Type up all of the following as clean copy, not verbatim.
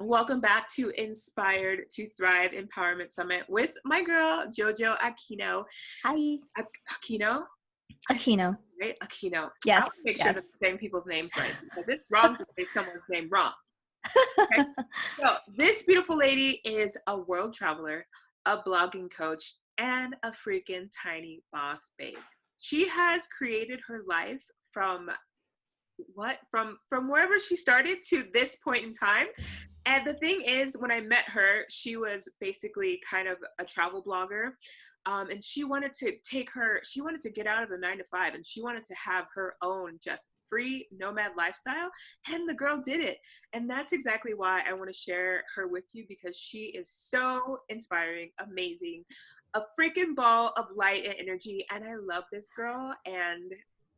Welcome back to Inspired to Thrive Empowerment Summit with my girl, JoJo Aquino. Hi. Aquino? Aquino. Right? Aquino. I want Yes, to make sure yes. that I'm saying people's names right because it's wrong to say someone's name wrong. Okay? So, this beautiful lady is a world traveler, a blogging coach, and a freaking tiny boss babe. She has created her life from wherever she started to this point in time. And the thing is, when I met her, she was basically kind of a travel blogger. And she wanted to get out of the 9 to 5 and she wanted to have her own just free nomad lifestyle. And the girl did it. And that's exactly why I want to share her with you because she is so inspiring, amazing, a freaking ball of light and energy. And I love this girl. And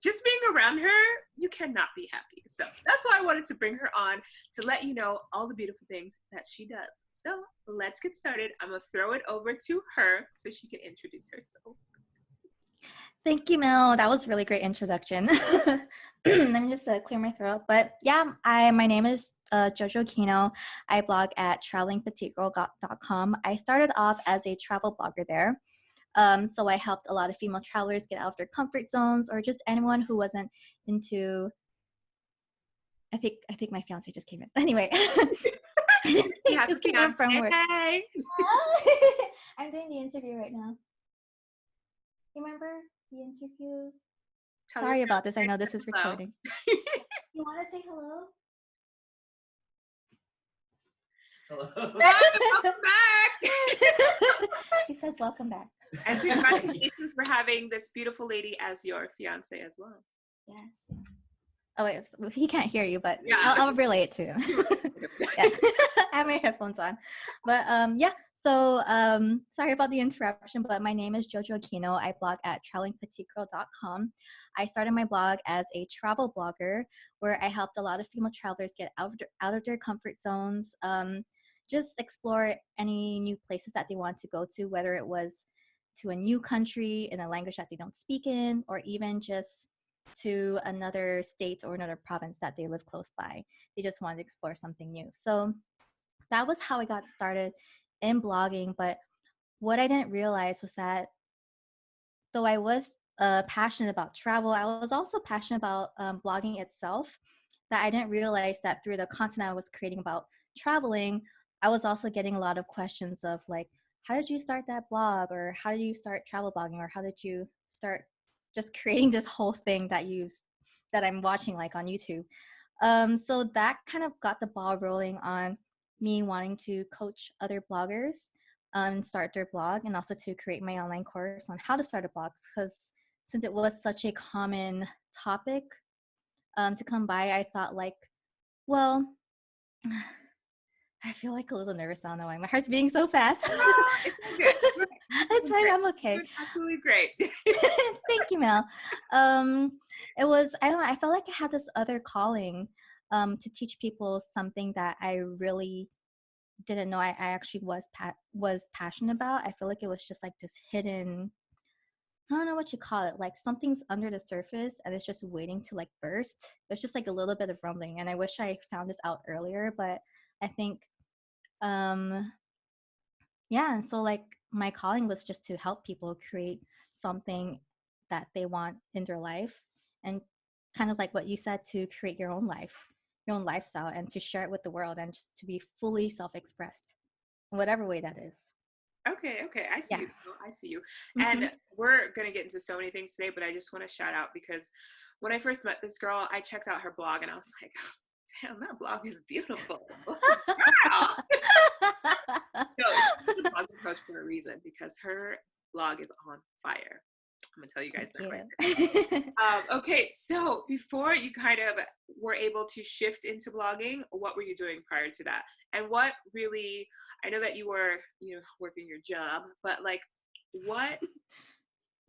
just being around her, you cannot be happy. So that's why I wanted to bring her on to let you know all the beautiful things that she does. So let's get started. I'm going to throw it over to her so she can introduce herself. Thank you, Mel. That was a really great introduction. Let me just clear my throat. But yeah, my name is JoJo Aquino. I blog at travelingpetitgirl.com. I started off as a travel blogger there. So I helped a lot of female travelers get out of their comfort zones or just anyone who wasn't into I think my fiance just came in. Anyway. just came in from work. Hey. I'm doing the interview right now. Remember the interview? Sorry about this. I know this is recording. You want to say hello? Hello. Welcome back. She says welcome back. And congratulations for having this beautiful lady as your fiance as well. Yes. Oh wait, he can't hear you, but yeah. I'll relay it to him. Yeah. I have my headphones on. But yeah, so sorry about the interruption, but my name is JoJo Aquino. I blog at travelingpetitgirl.com. I started my blog as a travel blogger where I helped a lot of female travelers get out of their comfort zones, just explore any new places that they want to go to, whether it was to a new country in a language that they don't speak in, or even just to another state or another province that they live close by. They just wanted to explore something new. So that was how I got started in blogging. But what I didn't realize was that though I was passionate about travel, I was also passionate about blogging itself. That I didn't realize that through the content I was creating about traveling, I was also getting a lot of questions of like, how did you start that blog? Or how did you start travel blogging? Or how did you start just creating this whole thing that I'm watching like on YouTube? So that kind of got the ball rolling on me wanting to coach other bloggers start their blog, and also to create my online course on how to start a blog, because since it was such a common topic to come by, I thought like, well, I feel like a little nervous. I don't know why my heart's beating so fast. It's good. It's fine. I'm okay. You're absolutely great. Thank you, Mel. It was, I don't know, I felt like I had this other calling to teach people something that I really didn't know I actually was passionate about. I feel like it was just like this hidden, I don't know what you call it, like something's under the surface and it's just waiting to like burst. It's just like a little bit of rumbling, and I wish I found this out earlier, but I think yeah, and so like my calling was just to help people create something that they want in their life, and kind of like what you said, to create your own life, your own lifestyle, and to share it with the world, and just to be fully self-expressed in whatever way that is. Okay. I see you. I see you. Mm-hmm. And we're going to get into so many things today, but I just want to shout out because when I first met this girl, I checked out her blog and I was like, damn, that blog is beautiful. Wow. So she's a blog coach for a reason because her blog is on fire. I'm going to tell you guys that right now. Okay, so before you kind of were able to shift into blogging, what were you doing prior to that? And what really, I know that you were, working your job, but like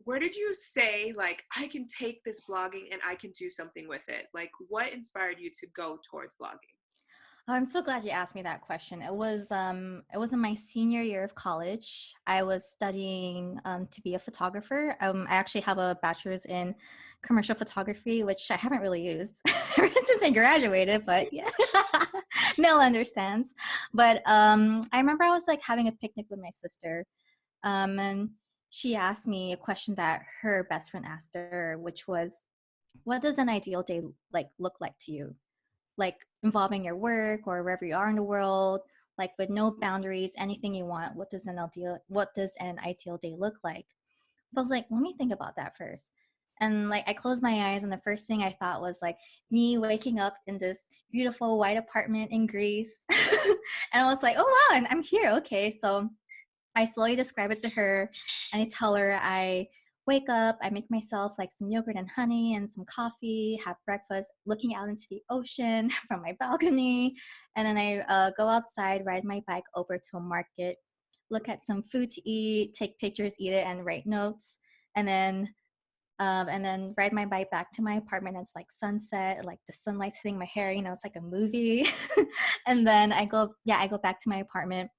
where did you say, like, I can take this blogging and I can do something with it? Like, what inspired you to go towards blogging? Oh, I'm so glad you asked me that question. It was in my senior year of college. I was studying to be a photographer. I actually have a bachelor's in commercial photography, which I haven't really used ever since I graduated, but yeah. Mel understands. But I remember I was like having a picnic with my sister, and she asked me a question that her best friend asked her, which was, what does an ideal day like look like to you? Like involving your work or wherever you are in the world, like with no boundaries, anything you want. What does an ideal day look like? So I was like, let me think about that first. And like I closed my eyes and the first thing I thought was like me waking up in this beautiful white apartment in Greece. And I was like, oh wow, and I'm here. Okay. So I slowly describe it to her and I tell her I wake up, I make myself like some yogurt and honey and some coffee, have breakfast, looking out into the ocean from my balcony. And then I go outside, ride my bike over to a market, look at some food to eat, take pictures, eat it, and write notes. And then ride my bike back to my apartment. It's like sunset, like the sunlight's hitting my hair, it's like a movie. And then I go back to my apartment,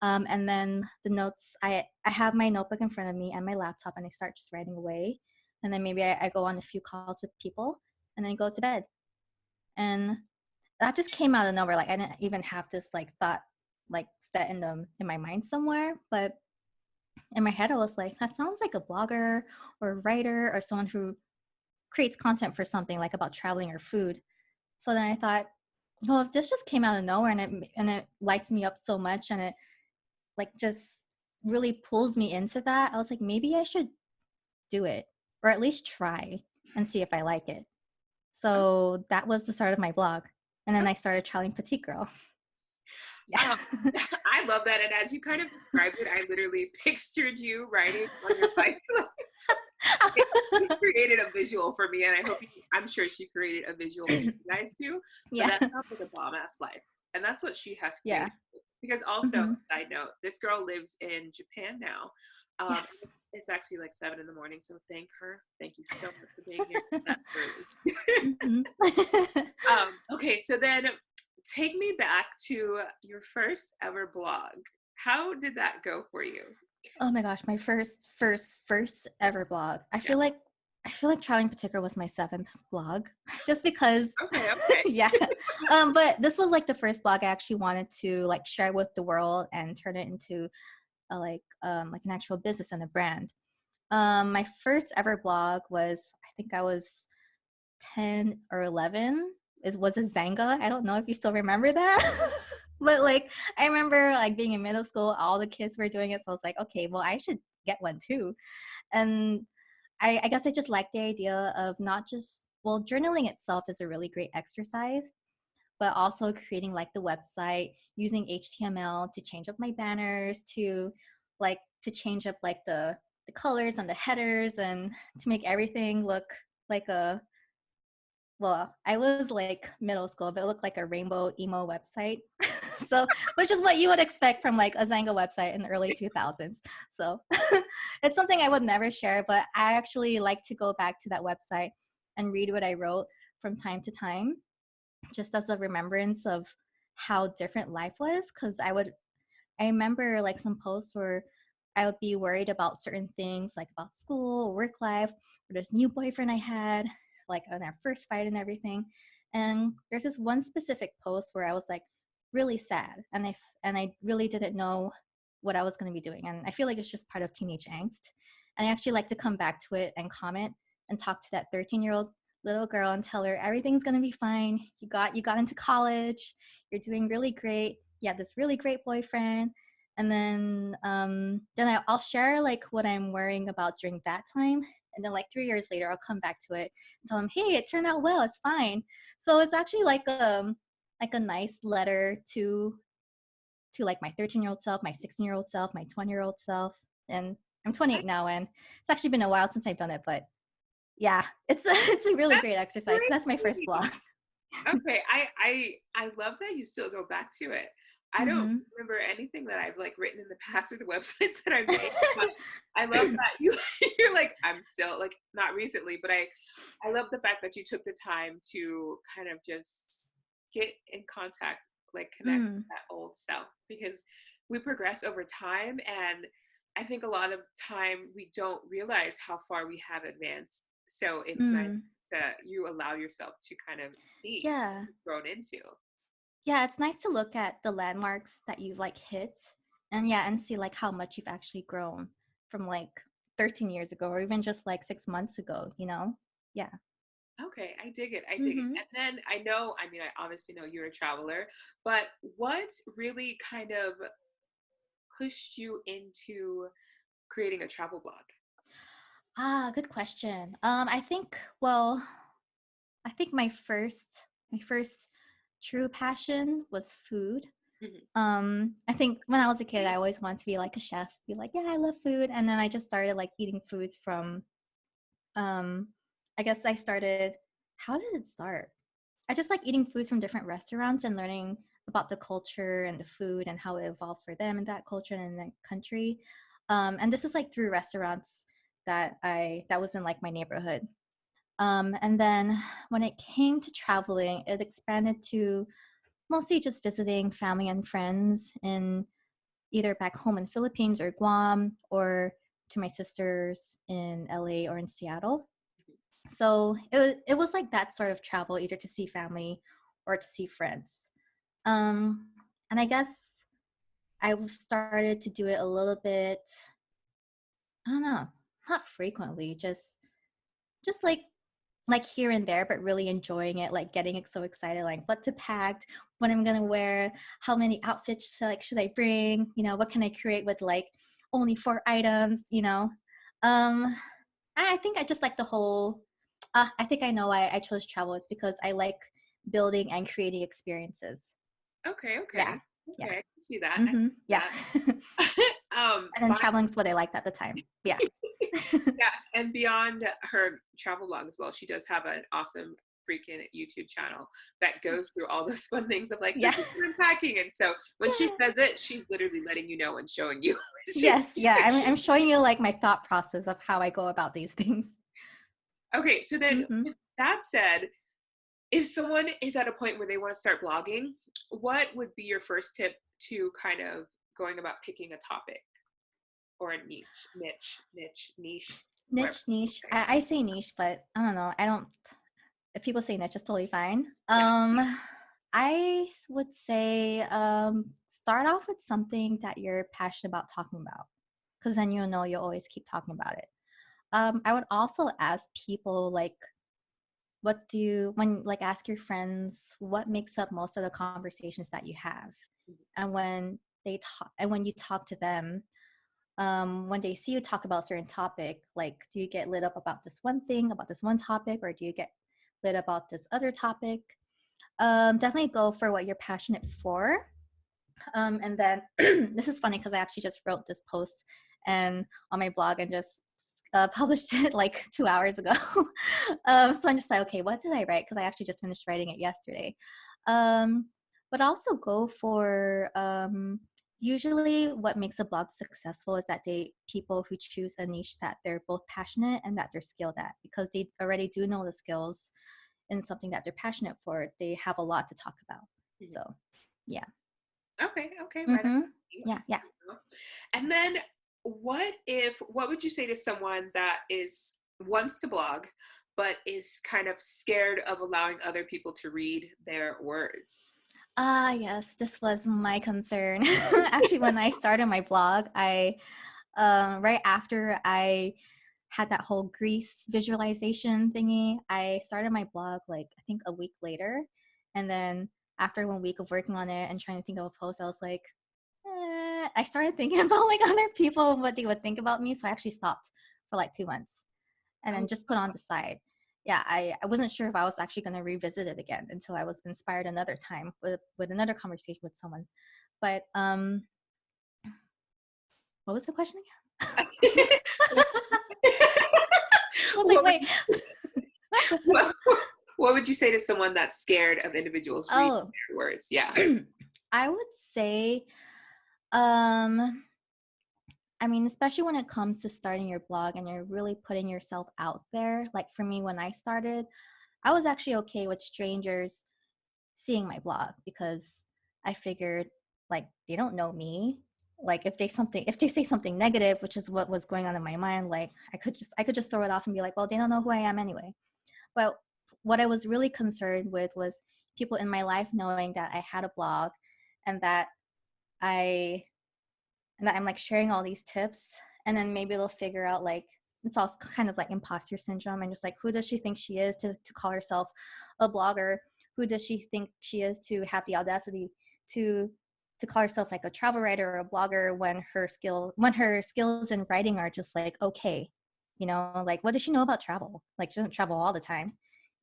and then the notes, I have my notebook in front of me and my laptop and I start just writing away. And then maybe I go on a few calls with people and then go to bed. And that just came out of nowhere. Like I didn't even have this like thought like set in my mind somewhere. But in my head I was like, that sounds like a blogger or a writer or someone who creates content for something like about traveling or food. So then I thought, well, if this just came out of nowhere and it lights me up so much and it like just really pulls me into that, I was like, maybe I should do it or at least try and see if I like it. So that was the start of my blog. And then I started Traveling Petite Girl. Yeah. I love that. And as you kind of described it, I literally pictured you riding on your bike. You created a visual for me, and I'm sure she created a visual for you guys too. But Yeah. that sounds like a bomb ass life. And that's what she has created. Yeah. Because also, Mm-hmm. side note, this girl lives in Japan now. Yes. It's actually like 7 in the morning, so thank her. Thank you so much for being here that early. Mm-hmm. Okay, so then take me back to your first ever blog. How did that go for you? Oh my gosh, my first ever blog. Yeah. I feel like Traveling Particular was my seventh blog, just because. Okay. Yeah. But this was like the first blog I actually wanted to like share with the world and turn it into like an actual business and a brand. My first ever blog was, I think I was 10 or 11. Was a Zanga. I don't know if you still remember that. But like I remember like being in middle school, all the kids were doing it. So I was like, okay, well I should get one too. And I guess I just like the idea of not just, well, journaling itself is a really great exercise, but also creating like the website, using HTML to change up my banners, to change up like the colors and the headers and to make everything look like a, well, I was like middle school, but it looked like a rainbow emo website. So, which is what you would expect from like a Zanga website in the early 2000s. So it's something I would never share, but I actually like to go back to that website and read what I wrote from time to time, just as a remembrance of how different life was. Because I remember like some posts where I would be worried about certain things, like about school, work life, or this new boyfriend I had, like on our first fight and everything. And there's this one specific post where I was like really sad, and I really didn't know what I was going to be doing. And I feel like it's just part of teenage angst. And I actually like to come back to it and comment and talk to that 13-year-old little girl and tell her everything's going to be fine. You got into college. You're doing really great. You have this really great boyfriend. And then I'll share like what I'm worrying about during that time. And then like 3 years later, I'll come back to it and tell them, hey, it turned out well. It's fine. So it's actually like a nice letter to like my 13-year-old self, my 16-year-old self, my 20-year-old self. And I'm 28 now, and it's actually been a while since I've done it, but yeah, it's a really That's great exercise. So that's my first blog. great. Okay, I love that you still go back to it. I don't Mm-hmm. remember anything that I've like written in the past or the websites that I've made, but I love that you're like, I'm still like, not recently, but I love the fact that you took the time to kind of just get in contact like connect with that old self, because we progress over time, and I think a lot of time we don't realize how far we have advanced. So it's nice to you allow yourself to kind of see what Yeah. you've grown into. Yeah, it's nice to look at the landmarks that you've like hit and yeah, and see like how much you've actually grown from like 13 years ago or even just like 6 months ago, you know? Yeah. Okay, I dig it. I dig it. Mm-hmm. And then I know, I mean, I obviously know you're a traveler, but what really kind of pushed you into creating a travel blog? Good question. I think my first true passion was food. Mhm. I think when I was a kid, I always wanted to be like a chef, be like, yeah, I love food. And then I just started like eating foods from, um, I guess I started, how did it start? I just like eating foods from different restaurants and learning about the culture and the food and how it evolved for them in that culture and in that country. And this is like through restaurants that was in like my neighborhood. And then when it came to traveling, it expanded to mostly just visiting family and friends in either back home in Philippines or Guam or to my sisters in LA or in Seattle. So it was like that sort of travel, either to see family or to see friends. And I guess I started to do it a little bit, I don't know, not frequently, just like here and there, but really enjoying it, like getting so excited, like what to pack, what I'm gonna wear, how many outfits should I bring, what can I create with like only 4 items, I think I just like the whole. I think I know why I chose travel. It's because I like building and creating experiences. Okay, Yeah, okay, yeah, okay. I can see that. I can mm-hmm, see yeah. that. And then By traveling's what I liked at the time. Yeah. yeah, and beyond her travel blog as well, she does have an awesome freaking YouTube channel that goes through all those fun things of like, Yeah. this is what I'm packing. And so when she Yeah. says it, she's literally letting you know and showing you. She's Yes, yeah. I'm showing you like my thought process of how I go about these things. okay. So then, Mm-hmm. with that said, if someone is at a point where they want to start blogging, what would be your first tip to kind of going about picking a topic or a niche, whatever? Niche. I say niche, but I don't know. I don't. If people say niche, it's totally fine. Yeah. Would say start off with something that you're passionate about talking about, because then you'll always keep talking about it. I would also ask people like, what do you when like ask your friends what makes up most of the conversations that you have, and when you talk to them, when they see you talk about a certain topic, like do you get lit up about this one thing, about this one topic, or do you get lit about this other topic? Definitely go for what you're passionate for. And then this is funny because I actually just wrote this post and on my blog and just published it like 2 hours ago. So I'm just like, okay, what did I write? Because I actually just finished writing it yesterday. But also go for usually what makes a blog successful is that people who choose a niche that they're both passionate and that they're skilled at, because they already do know the skills in something that they're passionate for. They have a lot to talk about. Mhm. So yeah. Okay, okay, right. Mm-hmm. I Yeah, see yeah. now. And then what would you say to someone that is wants to blog but is kind of scared of allowing other people to read their words? Yes, this was my concern. Actually, when I started my blog, right after I had that whole Greece visualization thingy, I started my blog like I think a week later. And then after 1 week of working on it and trying to think of a post, I was like, I started thinking about like other people and what they would think about me. So I actually stopped for like 2 months and Oh, then just put on the side. Yeah, I wasn't sure if I was actually going to revisit it again until I was inspired another time with another conversation with someone. But what was the question again? I was like, what would wait. what, what would you say to someone that's scared of individuals reading Oh, their words? Yeah. I would say, um, I mean, especially when it comes to starting your blog and you're really putting yourself out there. Like for me, when I started, I was actually okay with strangers seeing my blog because I figured like they don't know me. Like if they say something negative, which is what was going on in my mind, like I could just throw it off and be like, well, they don't know who I am anyway. But what I was really concerned with was people in my life knowing that I had a blog and that I and that I'm like sharing all these tips, and then maybe they'll figure out like it's all kind of like imposter syndrome and just like who does she think she is to call herself a blogger? Who does she think she is to have the audacity to to call herself like a travel writer or a blogger when her skills in writing are just like okay, you know, like what does she know about travel? Like she doesn't travel all the time,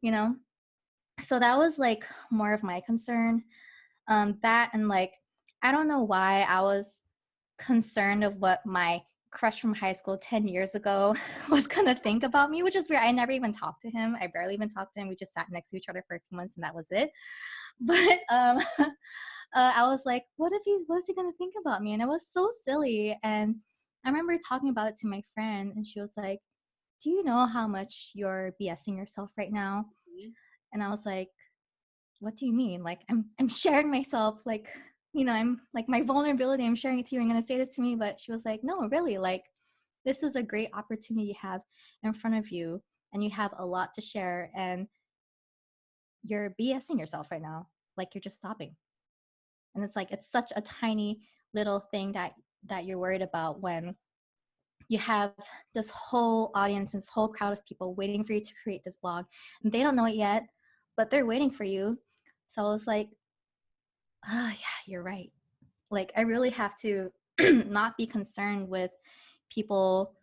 you know. So that was like more of my concern. That and like I don't know why I was concerned of what my crush from high school 10 years ago was gonna think about me, which is weird. I never even talked to him. I barely even talked to him. We just sat next to each other for a few months and that was it. But I was like, what's he gonna think about me? And it was so silly. And I remember talking about it to my friend and she was like, do you know how much you're BSing yourself right now? And I was like, what do you mean? Like I'm sharing myself, like, you know, I'm like my vulnerability, I'm sharing it to you. I'm gonna say this to me. But she was like, no, really, like this is a great opportunity you have in front of you and you have a lot to share and you're BSing yourself right now. Like you're just stopping. And it's like it's such a tiny little thing that you're worried about when you have this whole audience, this whole crowd of people waiting for you to create this blog. And they don't know it yet, but they're waiting for you. So I was like, oh yeah, you're right. Like I really have to not be concerned with people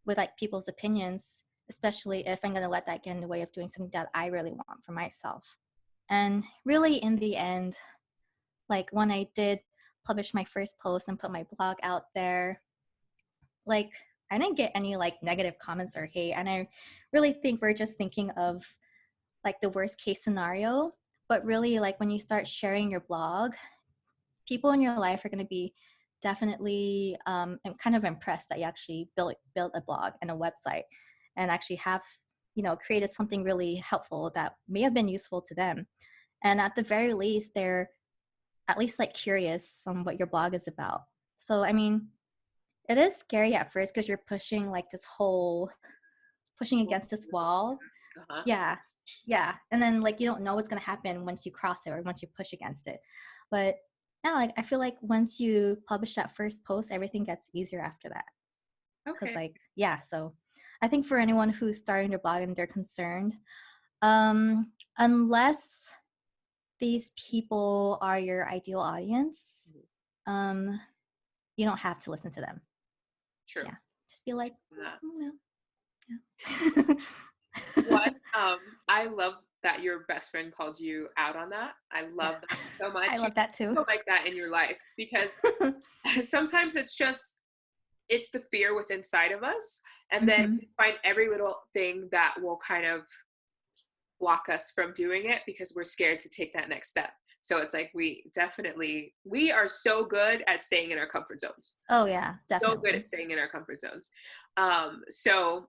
with like people's opinions, especially if I'm going to let that get in the way of doing something that I really want for myself. And really in the end, like when I did publish my first post and put my blog out there, like I didn't get any like negative comments or hate. And I really think we're just thinking of like the worst case scenario. But really, like when you start sharing your blog, people in your life are going to be definitely kind of impressed that you actually built a blog and a website and actually have, you know, created something really helpful that may have been useful to them. And at the very least, they're at least like curious on what your blog is about. So, I mean, it is scary at first because you're pushing against this wall. Uh-huh. Yeah. Yeah. And then like you don't know what's gonna happen once you cross it or once you push against it. But now like I feel like once you publish that first post, everything gets easier after that. Cause Okay. like, yeah, so I think for anyone who's starting their blog and they're concerned, unless these people are your ideal audience, um, you don't have to listen to them. True. Yeah. Just be like, That. no. Yeah. One, I love that your best friend called you out on that. I Yeah. love that so I much. You love that too. feel like that in your life because sometimes it's the fear within inside of us, and then Mm-hmm. we find every little thing that will kind of block us from doing it because we're scared to take that next step. So it's like we are so good at staying in our comfort zones. Oh yeah, So good definitely. at staying in our comfort zones. So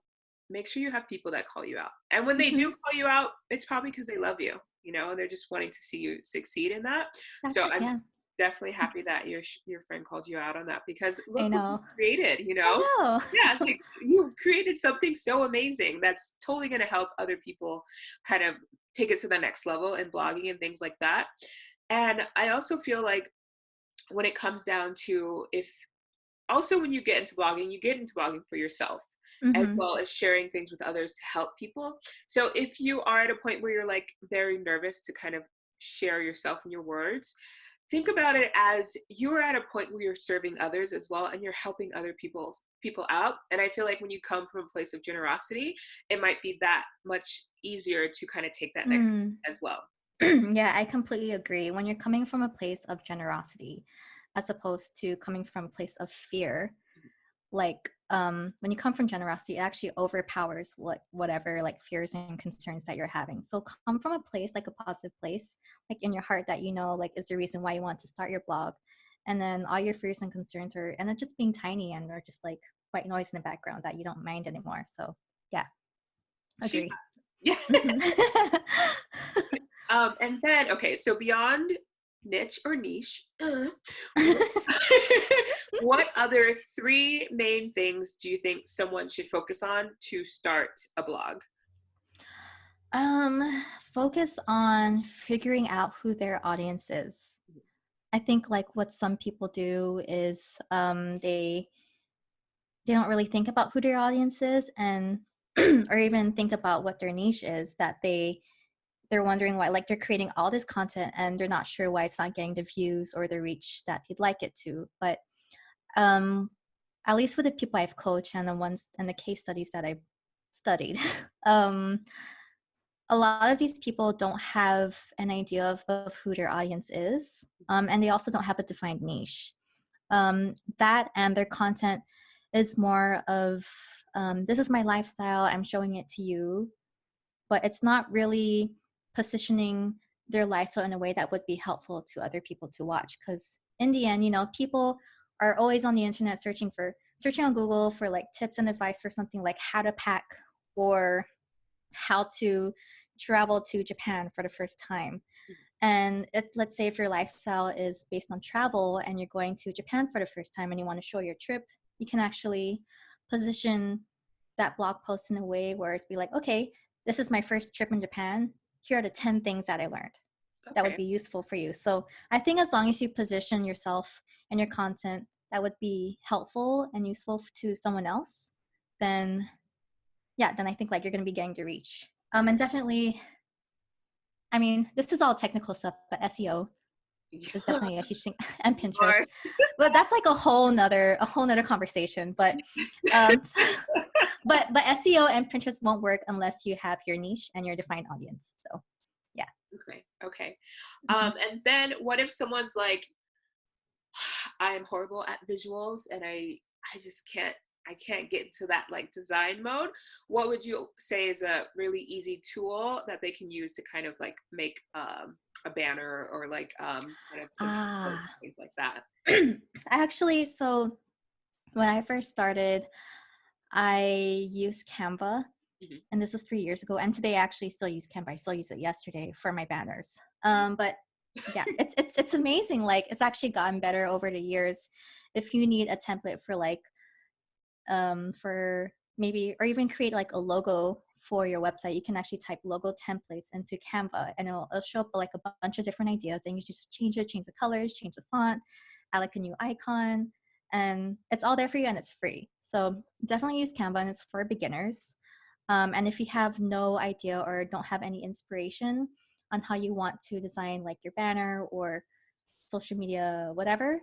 make sure you have people that call you out. And when they do Mm-hmm. call you out, it's probably because they love you, you know, and they're just wanting to see you succeed in that. That's So it. I'm Yeah, definitely happy that your friend called you out on that because look I what you know. created, you I know? know. Yeah, like you created something so amazing that's totally going to help other people kind of take it to the next level in blogging and things like that. And I also feel like when it comes down to if also when you get into blogging for yourself as Mm-hmm. well as sharing things with others to help people. So if you are at a point where you're like very nervous to kind of share yourself and your words, think about it as you're at a point where you're serving others as well and you're helping other people out. And I feel like when you come from a place of generosity, it might be that much easier to kind of take that next step Mm. as well. Yeah, I completely agree. When you're coming from a place of generosity, as opposed to coming from a place of fear, like when you come from generosity, it actually overpowers whatever like fears and concerns that you're having. So come from a place like a positive place, like in your heart that you know like is the reason why you want to start your blog, and then all your fears and concerns are and they're just being tiny and are just like white noise in the background that you don't mind anymore. So yeah, She agree. yeah. Mm-hmm. And then okay, so beyond niche or niche. What other three main things do you think someone should focus on to start a blog? Um, Focus on figuring out who their audience is. I think like what some people do is they don't really think about who their audience is and or even think about what their niche is, that they're wondering why, like they're creating all this content and they're not sure why it's not getting the views or the reach that you'd like it to. But um at least with the people I've coached and the ones and the case studies that I've studied, um a lot of these people don't have an idea of who their audience is, and they also don't have a defined niche. That and their content is more of, this is my lifestyle, I'm showing it to you, but it's not really positioning their lifestyle in a way that would be helpful to other people to watch. Because in the end, people are always on the internet searching on Google for like tips and advice for something like how to pack or how to travel to Japan for the first time. And let's say if your lifestyle is based on travel and you're going to Japan for the first time and you want to show your trip, you can actually position that blog post in a way where it's be like, okay, this is my first trip in Japan. Here are the 10 things that I learned that would Okay. be useful for you. So I think as long as you position yourself and your content that would be helpful and useful to someone else, then yeah, then I think like you're going to be getting to reach. And definitely, I mean, this is all technical stuff, but SEO is definitely a huge thing, and Pinterest. Or But that's like a whole nother conversation. But um, but SEO and Pinterest won't work unless you have your niche and your defined audience. So yeah. okay, okay. Mhm. And then what if someone's like, I am horrible at visuals and I just can't get into that like design mode. What would you say is a really easy tool that they can use to kind of like make a banner or like kind of put Ah, things like that? actually, so when I first started, I used Canva, Mhm. and this was 3 years ago. And today, I actually still use Canva. I still use it yesterday for my banners. But yeah, it's amazing. Like it's actually gotten better over the years. If you need a template for like for maybe or even create like a logo for your website, you can actually type logo templates into Canva and it'll show up like a bunch of different ideas, and you just change the colors, change the font, add like a new icon, and it's all there for you and it's free. So definitely use Canva, and it's for beginners. And if you have no idea or don't have any inspiration on how you want to design like your banner or social media, whatever,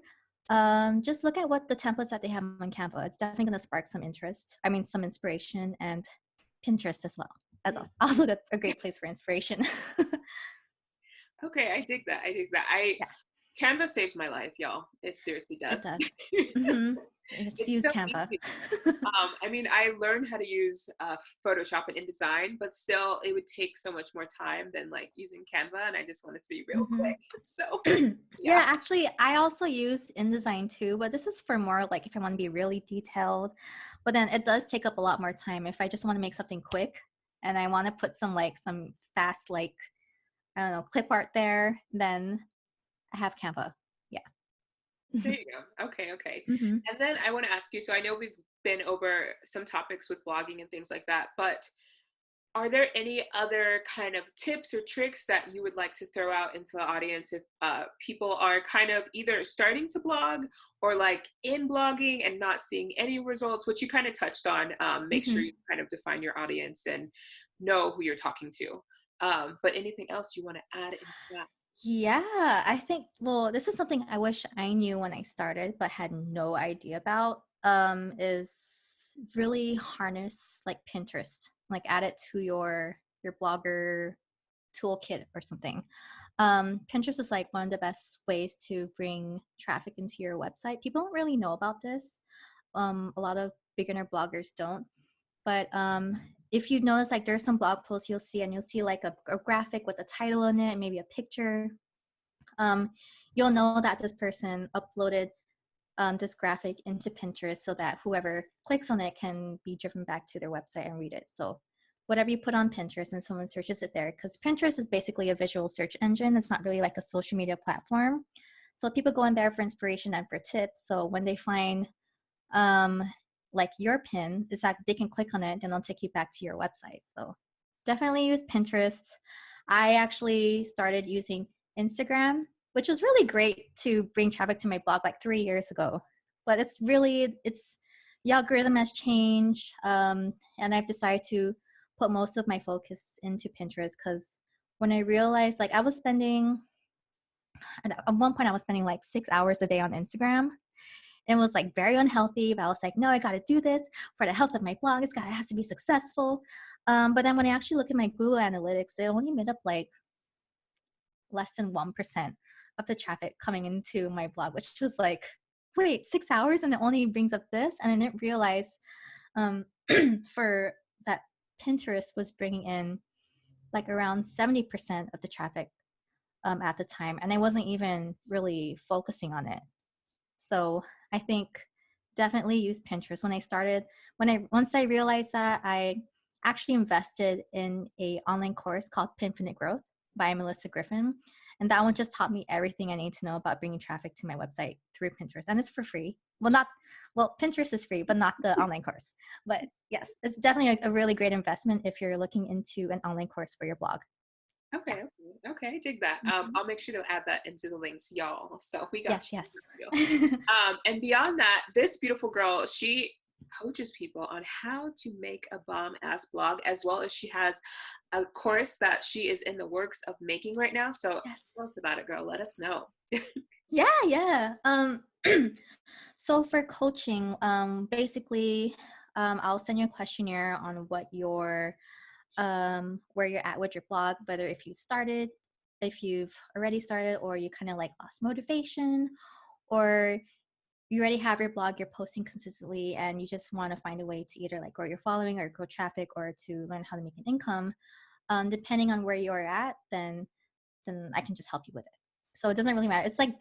just look at what the templates that they have on Canva. It's definitely going to spark some interest. I mean, some inspiration, and Pinterest as well. That's Mm. also a great place for inspiration. Okay, I dig that. I dig that. I Yeah, Canva saves my life, y'all. It seriously it does. does. Mm-hmm. Just It's use so Canva. easy. I mean, I learned how to use Photoshop and InDesign, but still, it would take so much more time than like using Canva, and I just want it to be real Mm-hmm. quick. So, yeah. Yeah, actually, I also use InDesign too, but this is for more like if I want to be really detailed. But then it does take up a lot more time if I just want to make something quick and I want to put some fast like I don't know clip art there. Then I have Canva. There Yeah. you go. Okay, okay. Hmm. And then I want to ask you. So I know we've been over some topics with blogging and things like that, but are there any other kind of tips or tricks that you would like to throw out into the audience if people are kind of either starting to blog or like in blogging and not seeing any results, which you kind of touched on? Make sure Hmm. you kind of define your audience and know who you're talking to. But anything else you want to add into that? Yeah, I think, well, this is something I wish I knew when I started, but had no idea about, is really harness like Pinterest, like add it to your blogger toolkit or something. Pinterest is like one of the best ways to bring traffic into your website. People don't really know about this. A lot of beginner bloggers don't. But if you notice, like there's some blog posts you'll see like a graphic with a title in it, maybe a picture, um, you'll know that this person uploaded this graphic into Pinterest so that whoever clicks on it can be driven back to their website and read it. So whatever you put on Pinterest and someone searches it there, because Pinterest is basically a visual search engine. It's not really like a social media platform. So people go in there for inspiration and for tips. So when they find um, like your pin, it's like they can click on it and they'll take you back to your website. So definitely use Pinterest. I actually started using Instagram, which was really great to bring traffic to my blog like 3 years ago. But it's the algorithm has changed, and I've decided to put most of my focus into Pinterest because when I realized like I was spending at one point I was spending like 6 hours a day on Instagram, and it was like very unhealthy, but I was like, no, I got to do this for the health of my blog. It has to be successful. But then when I actually look at my Google Analytics, it only made up like less than 1% of the traffic coming into my blog, which was like, wait, 6 hours and it only brings up this? And I didn't realize um, for that Pinterest was bringing in like around 70% of the traffic at the time. And I wasn't even really focusing on it. So I think definitely use Pinterest. Once I realized that, I actually invested in a online course called Pinfinite Growth by Melissa Griffin. And that one just taught me everything I need to know about bringing traffic to my website through Pinterest. And it's for free. Pinterest is free, but not the online course. But yes, it's definitely a really great investment if you're looking into an online course for your blog. Okay, okay, dig that. I'll make sure to add that into the links, y'all. So we got Yes. you. And beyond that, this beautiful girl, she coaches people on how to make a bomb ass blog, as well as she has a course that she is in the works of making right now. So tell us about it, girl. Let us know. Yeah. So for coaching, basically, I'll send you a questionnaire on what your where you're at with your blog, whether if you've already started, or you kind of like lost motivation, or you already have your blog, you're posting consistently, and you just want to find a way to either like grow your following or grow traffic or to learn how to make an income. Depending on where you're at, then I can just help you with it. So it doesn't really matter. It's like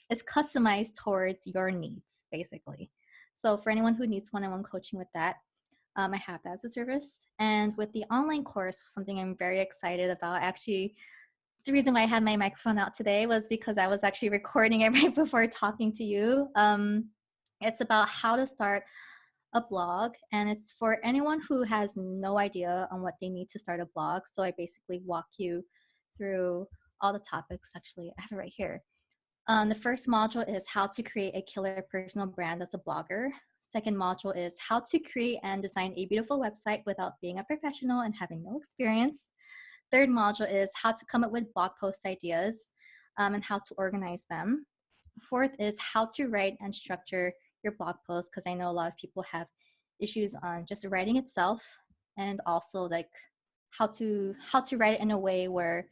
it's customized towards your needs, basically. So for anyone who needs one-on-one coaching with that, I have that as a service. And with the online course, something I'm very excited about, actually, the reason why I had my microphone out today was because I was actually recording it right before talking to you. It's about how to start a blog, and it's for anyone who has no idea on what they need to start a blog. So I basically walk you through all the topics. Actually, I have it right here. The first module is how to create a killer personal brand as a blogger. Second module is how to create and design a beautiful website without being a professional and having no experience. Third module is how to come up with blog post ideas and how to organize them. Fourth is how to write and structure your blog posts, because I know a lot of people have issues on just writing itself, and also like how to write it in a way where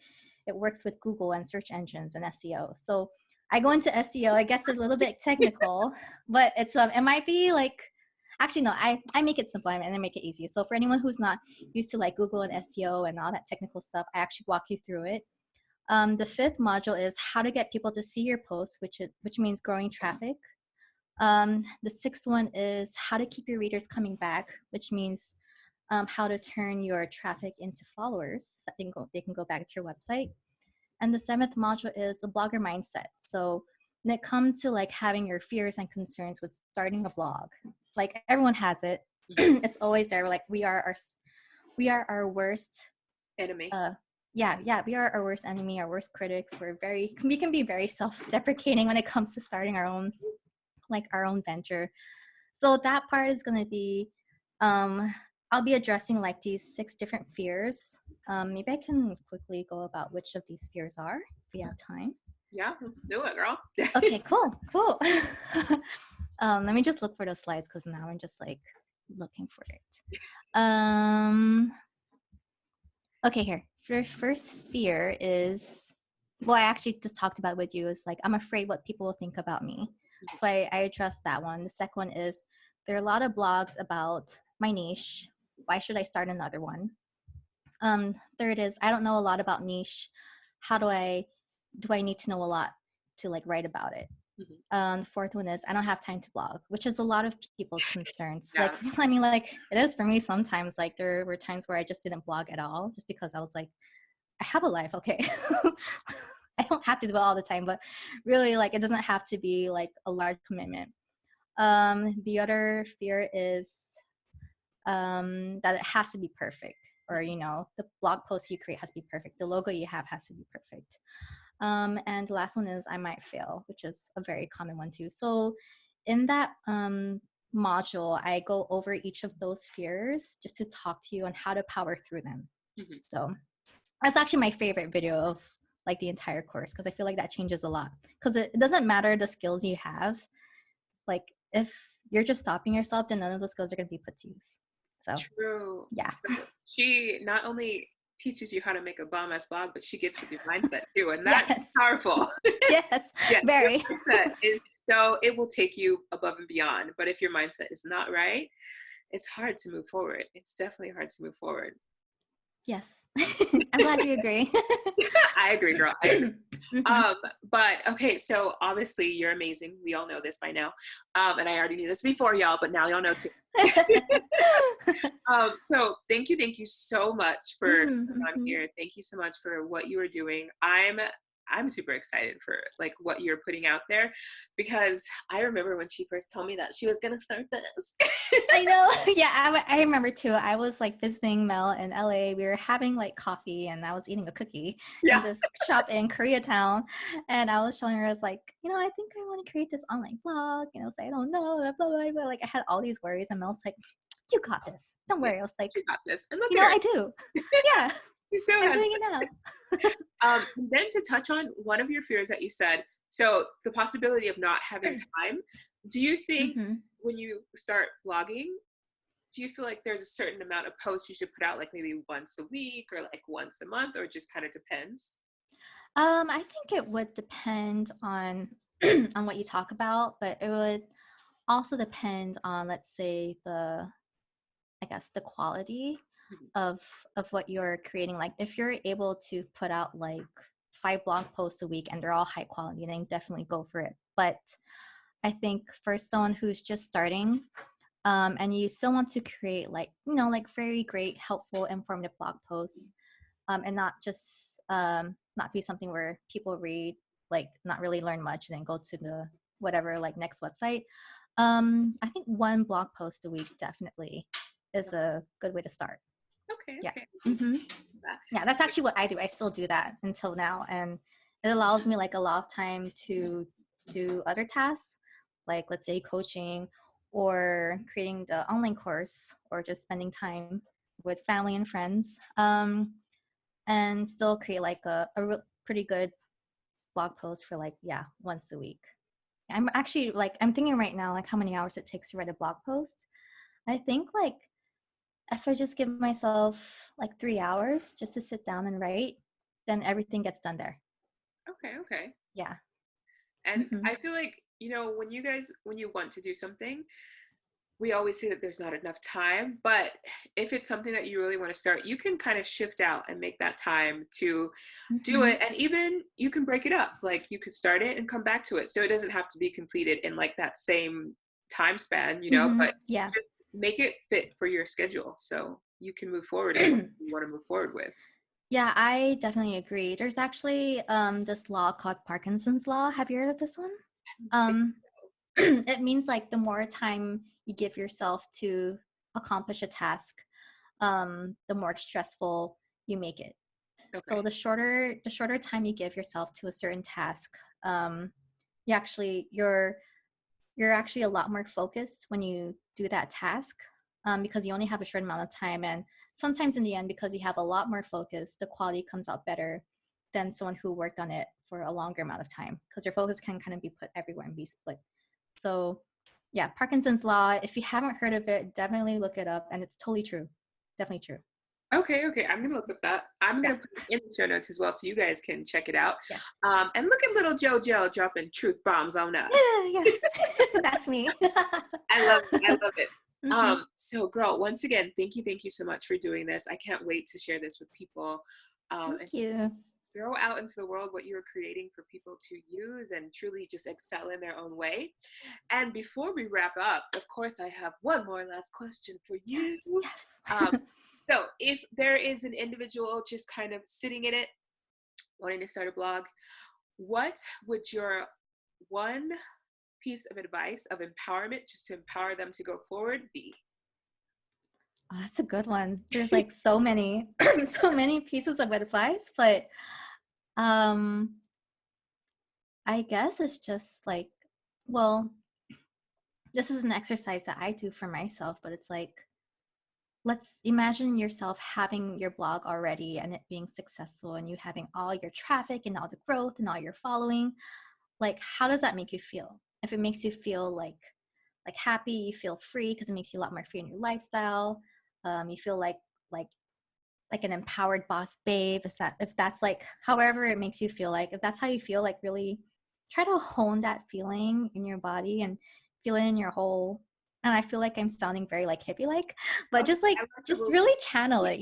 it works with Google and search engines and SEO. So I go into SEO. It gets a little bit technical, but it might be like, actually no, I make it simple and I make it easy. So for anyone who's not used to like Google and SEO and all that technical stuff, I actually walk you through it. The fifth module is how to get people to see your posts, which means growing traffic. The sixth one is how to keep your readers coming back, which means how to turn your traffic into followers that they can go back to your website. And the seventh module is a blogger mindset. So when it comes to like having your fears and concerns with starting a blog, like everyone has it. It's always there. Like we are our worst enemy. We are our worst enemy, our worst critics. We can be very self-deprecating when it comes to starting our own venture. So that part is going to be I'll be addressing like these 6 different fears. Maybe I can quickly go about which of these fears are if we have time. Yeah, let's do it, girl. Okay, cool. Let me just look for the slides because now I'm just like looking for it. Okay, here. First fear is, I actually just talked about with you, is like, I'm afraid what people will think about me. So I addressed that one. The second one is, there are a lot of blogs about my niche. Why should I start another one? Third is, I don't know a lot about niche. Do I need to know a lot to like write about it? The fourth one is I don't have time to blog, which is a lot of people's concerns. Yeah. Like, I mean, like it is for me sometimes. Like there were times where I just didn't blog at all, just because I was like, I have a life, okay. I don't have to do it all the time, but really, like, it doesn't have to be like a large commitment. The other fear is that it has to be perfect, or the blog post you create has to be perfect, the logo you have has to be perfect. And the last one is I might fail, which is a very common one too. So in that module, I go over each of those fears just to talk to you on how to power through them. So that's actually my favorite video of like the entire course, because I feel like that changes a lot, because it doesn't matter the skills you have. Like if you're just stopping yourself, then none of the skills are going to be put to use. So True. yeah. So she not only teaches you how to make a bomb ass blog, but she gets with your mindset too, and that's Yes. powerful. Yes, very. Your mindset is so, it will take you above and beyond. But if your mindset is not right, it's hard to move forward. It's definitely hard to move forward. Yes. I'm glad you agree. I agree, girl. I agree. But okay, so obviously you're amazing. We all know this by now. And I already knew this before, y'all, but now y'all know too. So thank you so much for coming on here. Thank you so much for what you are doing. I'm super excited for like what you're putting out there, because I remember when she first told me that she was gonna start this. I know. Yeah, I remember too. I was like visiting Mel in LA. We were having like coffee, and I was eating a cookie in this shop in Koreatown. And I was showing her, I was like, I think I want to create this online blog. So I don't know, blah, blah, blah. Like I had all these worries, and Mel's like, you got this. Don't worry. I was like, you got this. And look at her. I do. Yeah. I'm doing it now. Then to touch on one of your fears that you said, so the possibility of not having time, do you think when you start blogging, do you feel like there's a certain amount of posts you should put out, like maybe once a week or like once a month, or it just kind of depends? I think it would depend on on what you talk about, but it would also depend on, let's say, the quality of what you're creating. Like if you're able to put out like 5 blog posts a week and they're all high quality, then definitely go for it. But I think for someone who's just starting, and you still want to create like very great, helpful, informative blog posts, and not just not be something where people read, like not really learn much, and then go to the whatever like next website. I think 1 blog post a week definitely is a good way to start. Okay. Yeah. Yeah, that's actually what I do. I still do that until now, and it allows me like a lot of time to do other tasks, like let's say coaching or creating the online course, or just spending time with family and friends, and still create like a pretty good blog post for like once a week. I'm actually like, I'm thinking right now like how many hours it takes to write a blog post. I think like if I just give myself like 3 hours just to sit down and write, then everything gets done there. Okay. Yeah. And I feel like, when you want to do something, we always say that there's not enough time, but if it's something that you really want to start, you can kind of shift out and make that time to do it. And even you can break it up. Like you could start it and come back to it. So it doesn't have to be completed in like that same time span, but just make it fit for your schedule so you can move forward in what you want to move forward with. Yeah, I definitely agree. There's actually this law called Parkinson's law. Have you heard of this one? It means like the more time you give yourself to accomplish a task, the more stressful you make it. Okay. So the shorter time you give yourself to a certain task, you're actually a lot more focused when you do that task, because you only have a short amount of time. And sometimes in the end, because you have a lot more focus, the quality comes out better than someone who worked on it for a longer amount of time, because your focus can kind of be put everywhere and be split. So yeah, Parkinson's law, if you haven't heard of it, definitely look it up, and it's totally true. Definitely true. Okay. I'm going to look at that. I'm going to put it in the show notes as well, so you guys can check it out. Yes. And look at little JoJo dropping truth bombs on us. Yes, that's me. I love it. So girl, once again, thank you so much for doing this. I can't wait to share this with people. Thank you. throw out into the world what you're creating for people to use and truly just excel in their own way. And before we wrap up, of course, I have one more last question for you. Yes. So if there is an individual just kind of sitting in it, wanting to start a blog, what would your one piece of advice of empowerment, just to empower them to go forward, be? Oh, that's a good one. There's like so many, so many pieces of advice, but um, I guess it's just like, well, this is an exercise that I do for myself, but it's like, let's imagine yourself having your blog already and it being successful and you having all your traffic and all the growth and all your following. Like, how does that make you feel? If it makes you feel like happy, you feel free because it makes you a lot more free in your lifestyle. You feel like like an empowered boss babe. If that's like however it makes you feel, like if that's how you feel, like really try to hone that feeling in your body and feel it in your whole. And I feel like I'm sounding very like hippie like, but Okay, just like I like the just little. really channel it,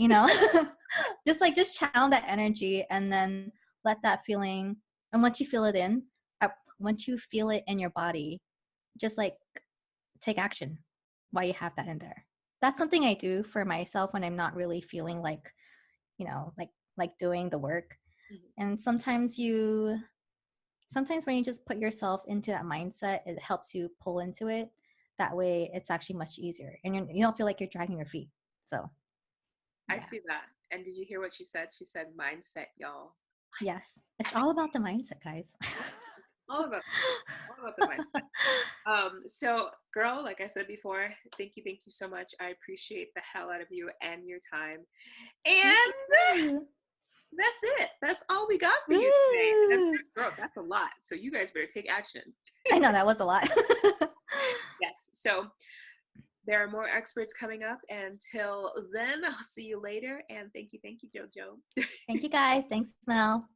just channel that energy and then let that feeling. And once you feel it once you feel it in your body, just like take action while you have that in there. That's something I do for myself when I'm not really feeling like, like doing the work. Mhm. And sometimes when you just put yourself into that mindset, it helps you pull into it. That way it's actually much easier and you don't feel like you're dragging your feet. So I yeah. see that. And did you hear what she said? She said mindset, y'all. Yes. It's all about the mindset, guys. It's all about the mindset. So girl, like I said before, thank you so much. I appreciate the hell out of you and your time. Thank And you. that's it. That's all we got for you today. And Woo! girl, that's a lot. So you guys better take action. I know that was a lot. Yes. So there are more experts coming up. Until then, I'll see you later. And thank you, JoJo. Thank you guys. Thanks, Mel.